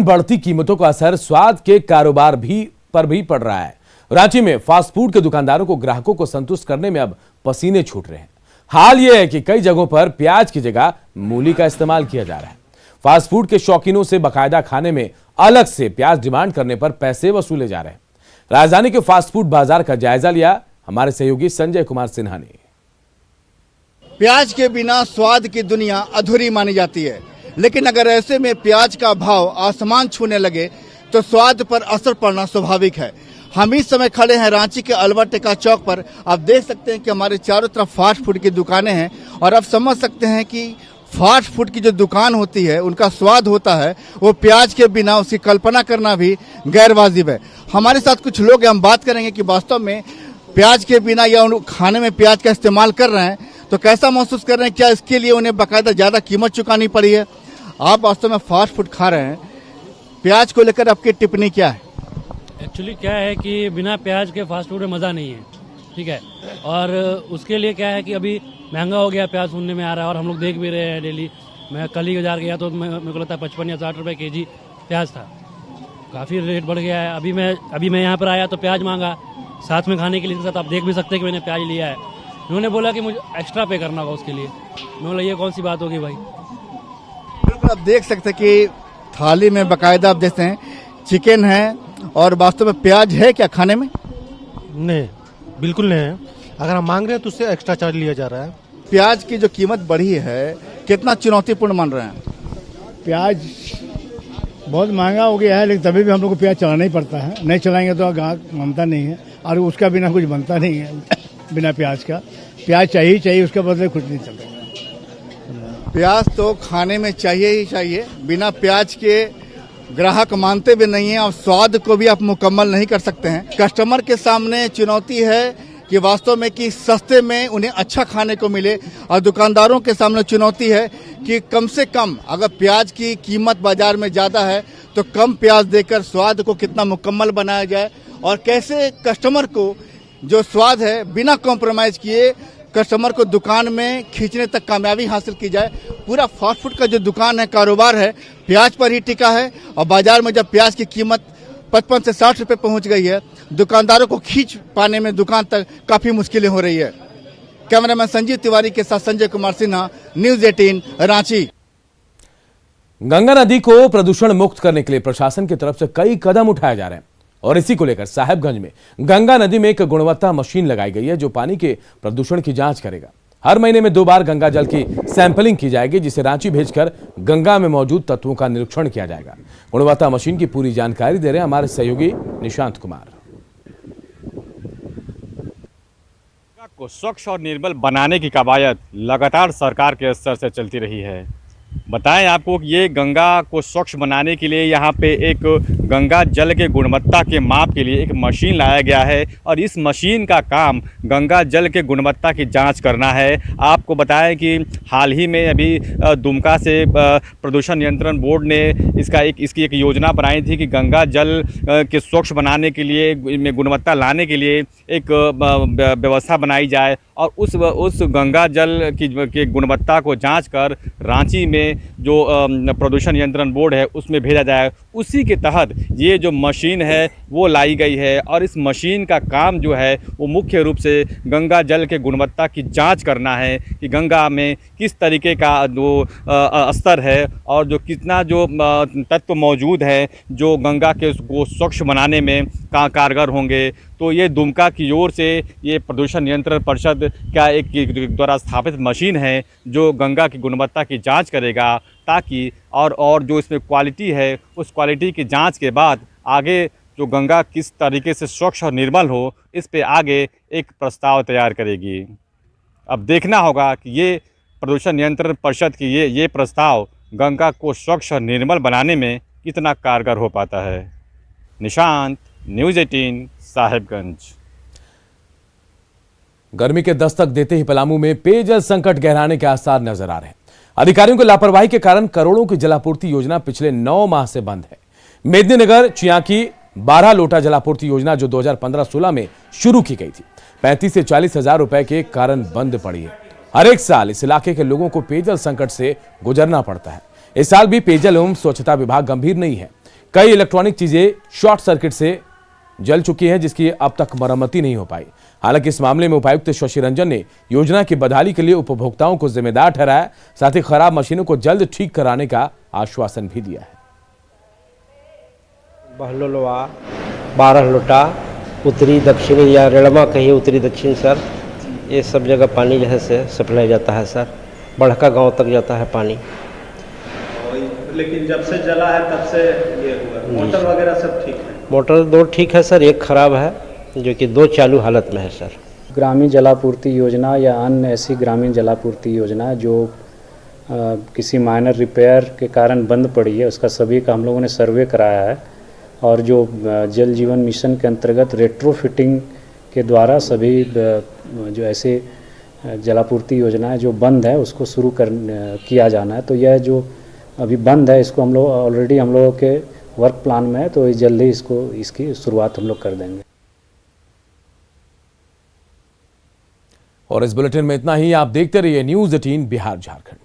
बढ़ती कीमतों का असर स्वाद के कारोबार पर भी पड़ रहा है। रांची में फास्ट फूड के दुकानदारों को ग्राहकों को संतुष्ट करने में अब पसीने छूट रहे हैं। हाल यह है कि कई जगहों पर प्याज की जगह मूली का इस्तेमाल किया जा रहा है। फास्ट फूड के शौकीनों से बाकायदा खाने में अलग से प्याज डिमांड करने पर पैसे वसूले जा रहे हैं। राजधानी के फास्ट फूड बाजार का जायजा लिया हमारे सहयोगी संजय कुमार सिन्हा ने। प्याज के बिना स्वाद की दुनिया अधूरी मानी जाती है, लेकिन अगर ऐसे में प्याज का भाव आसमान छूने लगे तो स्वाद पर असर पड़ना स्वाभाविक है। हम इस समय खड़े हैं रांची के अलबर्टेका चौक पर। आप देख सकते हैं कि हमारे चारों तरफ फास्ट फूड की दुकानें हैं और आप समझ सकते हैं कि फास्ट फूड की जो दुकान होती है उनका स्वाद होता है वो प्याज के बिना उसकी कल्पना करना भी गैर वाजिब है। हमारे साथ कुछ लोग हैं, हम बात करेंगे कि वास्तव में प्याज के बिना या खाने में प्याज का इस्तेमाल कर रहे हैं तो कैसा महसूस कर रहे हैं, क्या इसके लिए उन्हें बाकायदा ज़्यादा कीमत चुकानी पड़ी है। आप वास्तव में फास्ट फूड खा रहे हैं, प्याज को लेकर आपकी टिप्पणी क्या है? एक्चुअली क्या है कि बिना प्याज के फास्ट फूड में मज़ा नहीं है, ठीक है। और उसके लिए क्या है कि अभी महंगा हो गया, प्याज सुनने में आ रहा है और हम लोग देख भी रहे हैं डेली। मैं कल ही बाजार गया तो मेरे को लगता है 55 या 60 रुपये केजी प्याज था। काफ़ी रेट बढ़ गया है। अभी मैं यहाँ पर आया तो प्याज मांगा साथ में खाने के लिए, साथ आप देख भी सकते हैं कि मैंने प्याज लिया है। उन्होंने बोला कि मुझे एक्स्ट्रा पे करना होगा उसके लिए। मैं बोला ये कौन सी बात होगी भाई। बिल्कुल, आप देख सकते हैं कि थाली में बाकायदा आप देखते हैं चिकन है और वास्तव में प्याज है क्या खाने में? नहीं, बिल्कुल नहीं है। अगर हम मांग रहे हैं तो उससे एक्स्ट्रा चार्ज लिया जा रहा है। प्याज की जो कीमत बढ़ी है कितना चुनौतीपूर्ण मान रहे हैं? प्याज बहुत महंगा हो गया है, लेकिन तभी भी हम लोग को प्याज चलाना ही पड़ता है। नहीं चलाएंगे तो ग्राहक मानता नहीं है और उसका बिना कुछ बनता नहीं है। बिना प्याज का प्याज चाहिए, उसके बदले कुछ नहीं चलेगा। प्याज तो खाने में चाहिए ही चाहिए, बिना प्याज के ग्राहक मानते भी नहीं है और स्वाद को भी आप मुकम्मल नहीं कर सकते हैं। कस्टमर के सामने चुनौती है कि वास्तव में कि सस्ते में उन्हें अच्छा खाने को मिले और दुकानदारों के सामने चुनौती है कि कम से कम अगर प्याज की कीमत बाजार में ज़्यादा है तो कम प्याज देकर स्वाद को कितना मुकम्मल बनाया जाए और कैसे कस्टमर को जो स्वाद है बिना कॉम्प्रोमाइज किए कस्टमर को दुकान में खींचने तक कामयाबी हासिल की जाए। पूरा फास्ट फूड का जो दुकान है, कारोबार है, प्याज पर ही टिका है और बाजार में जब प्याज की कीमत 55 से 60 रुपए पहुंच गई है, दुकानदारों को खींच पाने में दुकान तक काफी मुश्किलें हो रही है। कैमरामैन संजीव तिवारी के साथ संजय कुमार सिन्हा, न्यूज 18 रांची। गंगा नदी को प्रदूषण मुक्त करने के लिए प्रशासन की तरफ से कई कदम उठाए जा रहे हैं और इसी को लेकर साहेबगंज में गंगा नदी में एक गुणवत्ता मशीन लगाई गई है जो पानी के प्रदूषण की जांच करेगा। हर महीने में 2 बार गंगा जल की सैंपलिंग की जाएगी, जिसे रांची भेजकर गंगा में मौजूद तत्वों का निरीक्षण किया जाएगा। गुणवत्ता मशीन की पूरी जानकारी दे रहे हैं हमारे सहयोगी निशांत कुमार। गंगा को स्वच्छ और निर्मल बनाने की कवायद लगातार सरकार के स्तर से चलती रही है। बताएं आपको कि ये गंगा को स्वच्छ बनाने के लिए यहाँ पे एक गंगा जल के गुणवत्ता के माप के लिए एक मशीन लाया गया है और इस मशीन का काम गंगा जल के गुणवत्ता की जांच करना है। आपको बताएं कि हाल ही में अभी दुमका से प्रदूषण नियंत्रण बोर्ड ने इसकी एक योजना बनाई थी कि गंगा जल के स्वच्छ बनाने के लिए में गुणवत्ता लाने के लिए एक व्यवस्था बनाई जाए और उस गंगा जल की गुणवत्ता को जाँच कर रांची में जो प्रदूषण नियंत्रण बोर्ड है उसमें भेजा जाए। उसी के तहत ये जो मशीन है वो लाई गई है और इस मशीन का काम जो है वो मुख्य रूप से गंगा जल के गुणवत्ता की जांच करना है कि गंगा में किस तरीके का जो स्तर है और जो कितना जो तत्व मौजूद है जो गंगा के को स्वच्छ बनाने में कारगर होंगे। तो ये दुमका की ओर से ये प्रदूषण नियंत्रण परिषद का एक द्वारा स्थापित मशीन है जो गंगा की गुणवत्ता की जांच करेगा ताकि और जो इसमें क्वालिटी है उस क्वालिटी की जांच के बाद आगे जो गंगा किस तरीके से स्वच्छ और निर्मल हो इस पे आगे एक प्रस्ताव तैयार करेगी। अब देखना होगा कि ये प्रदूषण नियंत्रण परिषद की ये प्रस्ताव गंगा को स्वच्छ और निर्मल बनाने में कितना कारगर हो पाता है। निशांत, न्यूज 18 साहेबगंज। गर्मी के दस्तक देते ही पलामू में पेयजल संकट गहराने के आसार नजर आ रहे हैं। अधिकारियों की लापरवाही के कारण करोड़ों की जलापूर्ति योजना पिछले 9 माह से बंद है। मेदिनीनगर चियाकी 12 लोटा जलापूर्ति योजना जो 2015-16 में शुरू की गई थी 35 से 40 हजार रुपए के कारण बंद पड़ी है। हर एक साल इस इलाके के लोगों को पेयजल संकट से गुजरना पड़ता है। इस साल भी पेयजल एवं स्वच्छता विभाग गंभीर नहीं है। कई इलेक्ट्रॉनिक चीजें शॉर्ट सर्किट से जल चुकी हैं, जिसकी अब तक मरम्मती नहीं हो पाई। हालांकि इस मामले में उपायुक्त शशि रंजन ने योजना की बहाली के लिए उपभोक्ताओं को जिम्मेदार ठहराया, साथ ही खराब मशीनों को जल्द ठीक कराने का आश्वासन भी दिया है। बहलोलवा, 12 लोटा, उत्तरी दक्षिणी या रेड़मा कहिए उत्तरी दक्षिण सर, ये सब जगह पानी जो है से सप्लाई जाता है सर, बढ़का गांव तक जाता है पानी। लेकिन जब से जला है तब से ये हुआ, मोटर वगैरह सब ठीक है? मोटर 2 ठीक है सर, 1 खराब है, जो कि 2 चालू हालत में है सर। ग्रामीण जलापूर्ति योजना या अन्य ऐसी ग्रामीण जलापूर्ति योजना जो किसी माइनर रिपेयर के कारण बंद पड़ी है, उसका सभी का हम लोगों ने सर्वे कराया है और जो जल जीवन मिशन के अंतर्गत रेट्रोफिटिंग के द्वारा सभी जो ऐसे जलापूर्ति योजनाएं जो बंद है उसको शुरू किया जाना है। तो यह जो अभी बंद है इसको हम लोग ऑलरेडी हम लोगों के वर्क प्लान में है, तो जल्दी इसकी शुरुआत हम लोग कर देंगे। और इस बुलेटिन में इतना ही। आप देखते रहिए न्यूज़ 18 बिहार झारखंड।